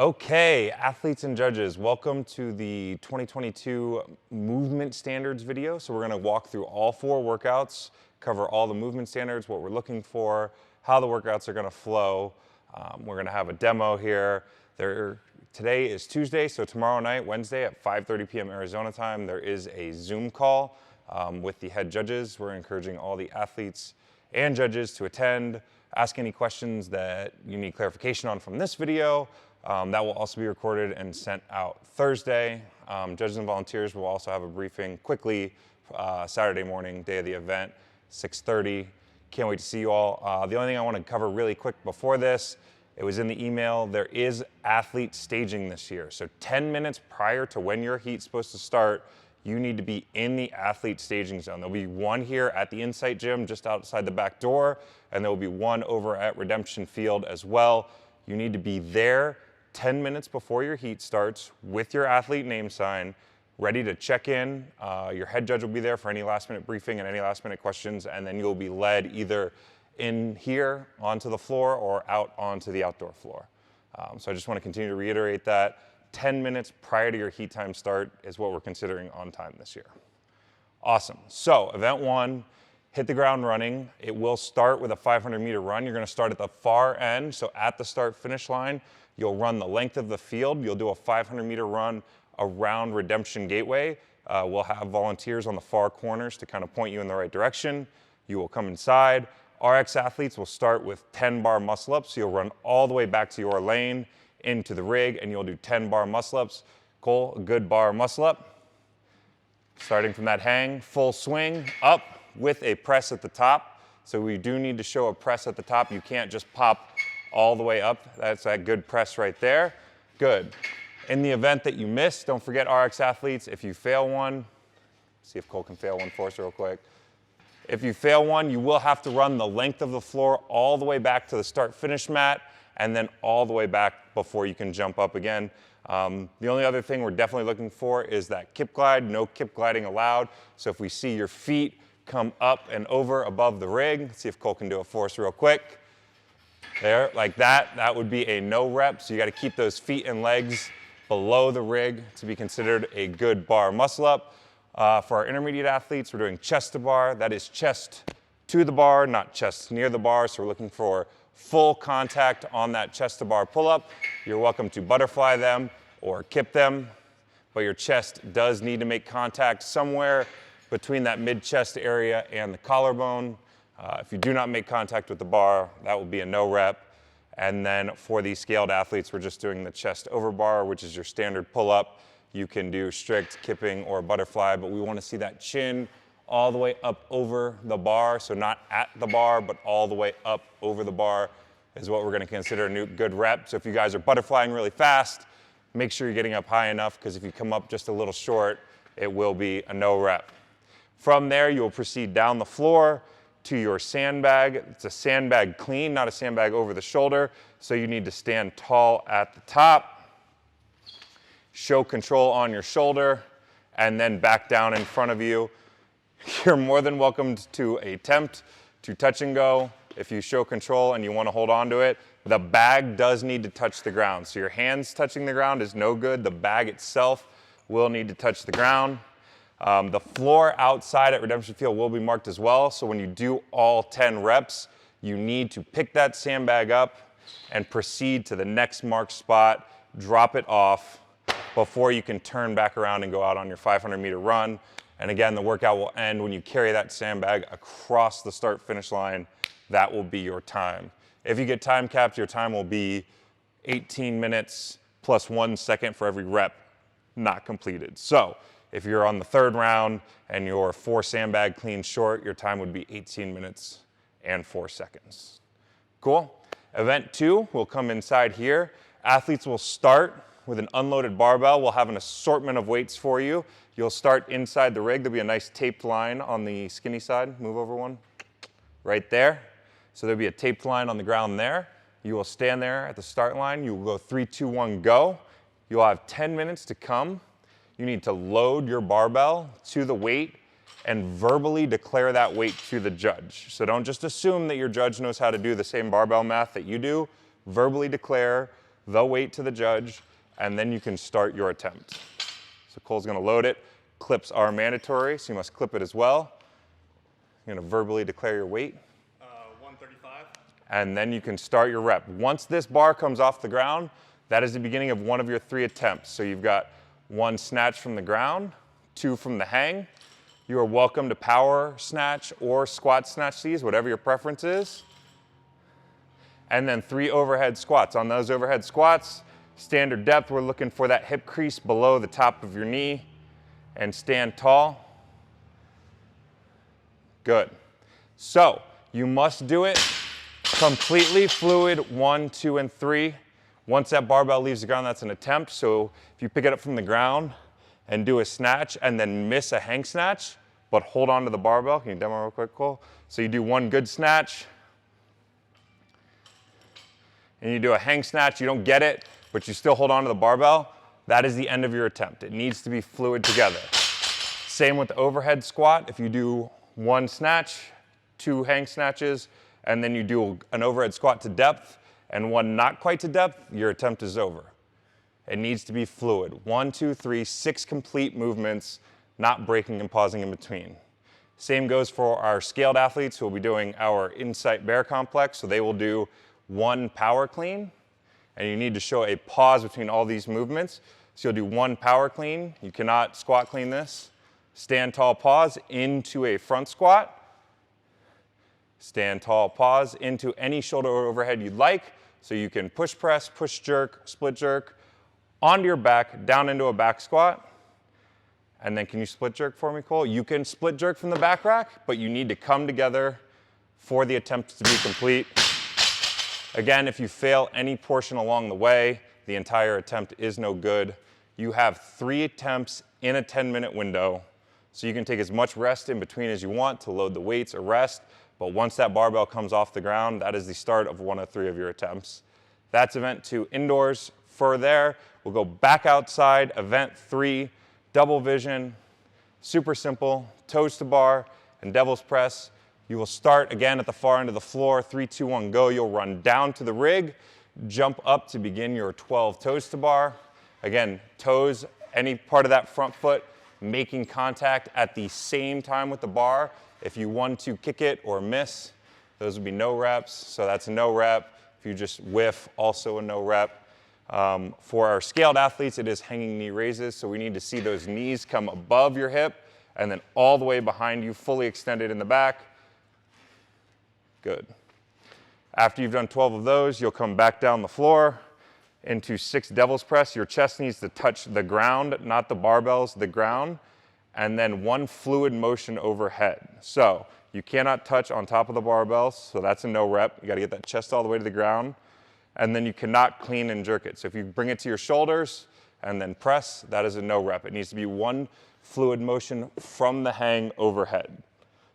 Okay, athletes and judges, welcome to the 2022 movement standards video. So we're going to walk through all 4 workouts, cover all the movement standards, what we're looking for, how the workouts are going to flow. We're going to have a demo here. Today is Tuesday, so tomorrow night, Wednesday at 5:30 p.m. Arizona time, there is a Zoom call with the head judges. We're encouraging all the athletes and judges to attend, ask any questions that you need clarification on from this video. That will also be recorded and sent out Thursday. Judges and volunteers will also have a briefing quickly Saturday morning, day of the event, 6:30. Can't wait to see you all. The only thing I want to cover really quick before this, it was in the email, there is athlete staging this year. So 10 minutes prior to when your heat's supposed to start, you need to be in the athlete staging zone. There'll be one here at the Insight Gym just outside the back door, and there will be one over at Redemption Field as well. You need to be there 10 minutes before your heat starts with your athlete name sign, ready to check in. Your head judge will be there for any last minute briefing and any last minute questions, and then you'll be led either in here onto the floor or out onto the outdoor floor. So I just want to continue to reiterate that 10 minutes prior to your heat time start is what we're considering on time this year. Awesome. So event 1, hit the ground running. It will start with a 500-meter run. You're going to start at the far end, so at the start-finish line, you'll run the length of the field. You'll do a 500-meter run around Redemption Gateway. We'll have volunteers on the far corners to kind of point you in the right direction. You will come inside. RX athletes will start with 10-bar muscle-ups. So you'll run all the way back to your lane into the rig, and you'll do 10-bar muscle-ups. Cole, a good bar muscle-up. Starting from that hang, full swing, up with a press at the top. So we do need to show a press at the top. You can't just pop all the way up. That's that good press right there. Good. In the event that you miss, don't forget RX athletes, if you fail one, see if Cole can fail one for us real quick. If you fail one, you will have to run the length of the floor all the way back to the start-finish mat and then all the way back before you can jump up again. The only other thing we're definitely looking for is that kip glide. No kip gliding allowed. So if we see your feet come up and over above the rig, let's see if Cole can do it for us real quick. There, like that, that would be a no rep. So you got to keep those feet and legs below the rig to be considered a good bar muscle up. For our intermediate athletes, we're doing chest to bar. That is chest to the bar, not chest near the bar. So we're looking for full contact on that chest to bar pull up. You're welcome to butterfly them or kip them, but your chest does need to make contact somewhere between that mid-chest area and the collarbone. If you do not make contact with the bar, that will be a no rep. And then for the scaled athletes, we're just doing the chest over bar, which is your standard pull-up. You can do strict kipping or butterfly, but we want to see that chin all the way up over the bar. So not at the bar, but all the way up over the bar is what we're going to consider a new good rep. So if you guys are butterflying really fast, make sure you're getting up high enough, because if you come up just a little short, it will be a no rep. From there, you'll proceed down the floor to your sandbag. It's a sandbag clean, not a sandbag over the shoulder. So you need to stand tall at the top, show control on your shoulder, and then back down in front of you. You're more than welcome to attempt to touch and go. If you show control and you want to hold on to it, the bag does need to touch the ground. So your hands touching the ground is no good. The bag itself will need to touch the ground. The floor outside at Redemption Field will be marked as well. So when you do all 10 reps, you need to pick that sandbag up and proceed to the next marked spot, drop it off before you can turn back around and go out on your 500-meter run. And again, the workout will end when you carry that sandbag across the start-finish line. That will be your time. If you get time capped, your time will be 18 minutes plus 1 second for every rep not completed. So if you're on the 3rd round and you're 4 sandbag clean short, your time would be 18 minutes and 4 seconds. Cool? Event 2 will come inside here. Athletes will start with an unloaded barbell. We'll have an assortment of weights for you. You'll start inside the rig. There'll be a nice taped line on the skinny side. Move over one. Right there. So there'll be a taped line on the ground there. You will stand there at the start line. You will go 3, 2, 1, go. You'll have 10 minutes to come. You need to load your barbell to the weight and verbally declare that weight to the judge. So don't just assume that your judge knows how to do the same barbell math that you do. Verbally declare the weight to the judge, and then you can start your attempt. So Cole's gonna load it. Clips are mandatory, so you must clip it as well. You're gonna verbally declare your weight. 135. And then you can start your rep. Once this bar comes off the ground, that is the beginning of one of your 3 attempts. So you've got 1 snatch from the ground, 2 from the hang. You are welcome to power snatch or squat snatch these, whatever your preference is. And then 3 overhead squats. On those overhead squats, standard depth, we're looking for that hip crease below the top of your knee, and stand tall. Good. So you must do it completely fluid, 1, 2, and 3. Once that barbell leaves the ground, that's an attempt. So if you pick it up from the ground and do a snatch and then miss a hang snatch, but hold on to the barbell. Can you demo real quick, Cole? So you do 1 good snatch, and you do a hang snatch, you don't get it, but you still hold on to the barbell. That is the end of your attempt. It needs to be fluid together. Same with the overhead squat. If you do 1 snatch, 2 hang snatches, and then you do an overhead squat to depth and 1 not quite to depth, your attempt is over. It needs to be fluid. 1, 2, 3, 6 complete movements, not breaking and pausing in between. Same goes for our scaled athletes who will be doing our Insight Bear Complex. So they will do 1 power clean, and you need to show a pause between all these movements. So you'll do 1 power clean. You cannot squat clean this. Stand tall, pause into a front squat. Stand tall, pause into any shoulder overhead you'd like. So you can push press, push jerk, split jerk, onto your back, down into a back squat. And then can you split jerk for me, Cole? You can split jerk from the back rack, but you need to come together for the attempt to be complete. Again, if you fail any portion along the way, the entire attempt is no good. You have 3 attempts in a 10-minute window, so you can take as much rest in between as you want to load the weights or rest, but once that barbell comes off the ground, that is the start of 1 of 3 of your attempts. That's event 2 indoors. For there, we'll go back outside, event 3, double vision, super simple, toes to bar, and devil's press. You will start again at the far end of the floor, 3, 2, 1, go. You'll run down to the rig, jump up to begin your 12 toes to bar. Again, toes, any part of that front foot, making contact at the same time with the bar. If you want to kick it or miss, those would be no reps, so that's a no rep. If you just whiff, also a no rep. For our scaled athletes, it is hanging knee raises, so we need to see those knees come above your hip and then all the way behind you, fully extended in the back. Good. After you've done 12 of those, you'll come back down the floor into 6 devil's press. Your chest needs to touch the ground, not the barbells, the ground, and then 1 fluid motion overhead. So you cannot touch on top of the barbells, so that's a no rep. You gotta get that chest all the way to the ground. And then you cannot clean and jerk it. So if you bring it to your shoulders and then press, that is a no rep. It needs to be 1 fluid motion from the hang overhead.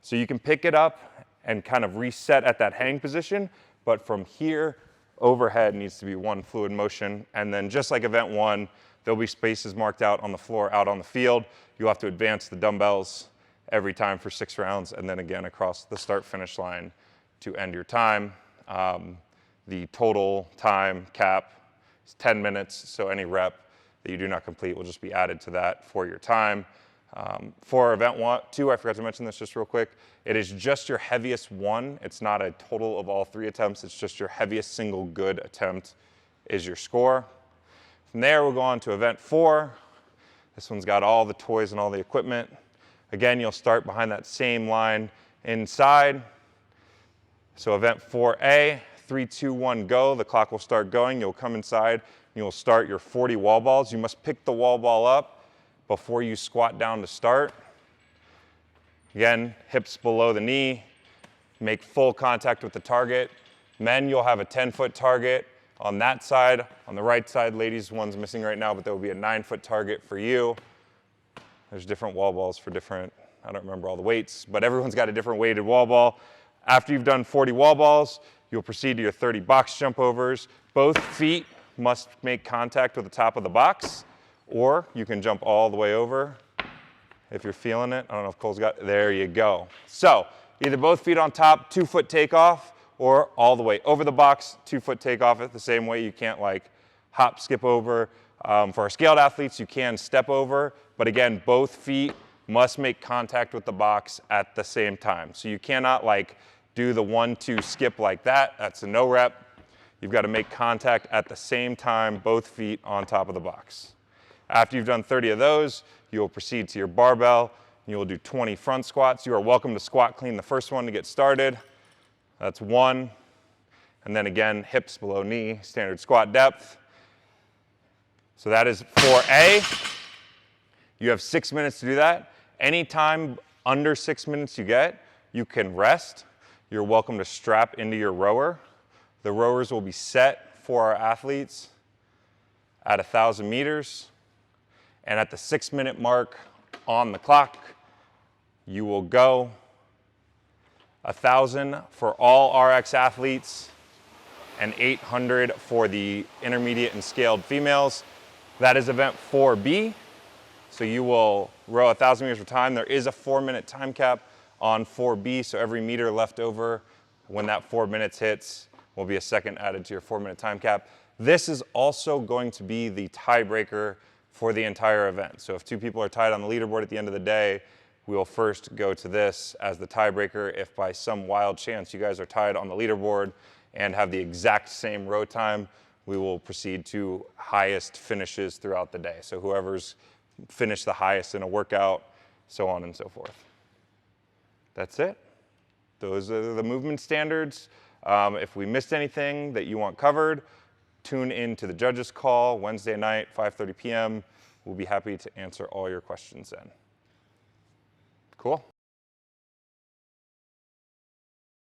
So you can pick it up and kind of reset at that hang position, but from here, overhead needs to be 1 fluid motion. And then just like event 1, there'll be spaces marked out on the floor, out on the field. You'll have to advance the dumbbells every time for 6 rounds, and then again across the start-finish line to end your time. The total time cap is 10 minutes, so any rep that you do not complete will just be added to that for your time. For event 2, I forgot to mention this just real quick, it is just your heaviest one. It's not a total of all 3 attempts, it's just your heaviest single good attempt is your score. From there, we'll go on to event 4. This one's got all the toys and all the equipment. Again, you'll start behind that same line inside. So event 4A, 3, 2, 1, go. The clock will start going. You'll come inside and you'll start your 40 wall balls. You must pick the wall ball up before you squat down to start. Again, hips below the knee. Make full contact with the target. Men, you'll have a 10-foot target on that side. On the right side, ladies, one's missing right now, but there will be a 9-foot target for you. There's different wall balls for different, I don't remember all the weights, but everyone's got a different weighted wall ball. After you've done 40 wall balls, you'll proceed to your 30 box jump overs. Both feet must make contact with the top of the box, or you can jump all the way over if you're feeling it. I don't know if Cole's got, there you go. So either both feet on top, 2-foot takeoff, or all the way over the box, 2-foot takeoff it the same way. You can't like hop, skip over. For our scaled athletes, you can step over, but again, both feet must make contact with the box at the same time. So you cannot like do the 1-2 skip like that. That's a no rep. You've got to make contact at the same time, both feet on top of the box. After you've done 30 of those, you will proceed to your barbell. You will do 20 front squats. You are welcome to squat clean the first one to get started. That's 1. And then again, hips below knee, standard squat depth. So that is 4A. You have 6 minutes to do that. Anytime under 6 minutes you get, you can rest. You're welcome to strap into your rower. The rowers will be set for our athletes at 1,000 meters. And at the 6-minute mark on the clock, you will go 1,000 for all RX athletes and 800 for the intermediate and scaled females. That is event 4B. So you will row 1,000 meters for time. There is a 4-minute time cap on 4B, so every meter left over when that 4 minutes hits will be a second added to your 4-minute time cap. This is also going to be the tiebreaker for the entire event. So if 2 people are tied on the leaderboard at the end of the day, we will first go to this as the tiebreaker. If by some wild chance you guys are tied on the leaderboard and have the exact same row time, we will proceed to highest finishes throughout the day. So whoever's finished the highest in a workout, so on and so forth. That's it. Those are the movement standards. If we missed anything that you want covered, tune in to the judges call Wednesday night, 5:30 p.m. We'll be happy to answer all your questions then. Cool.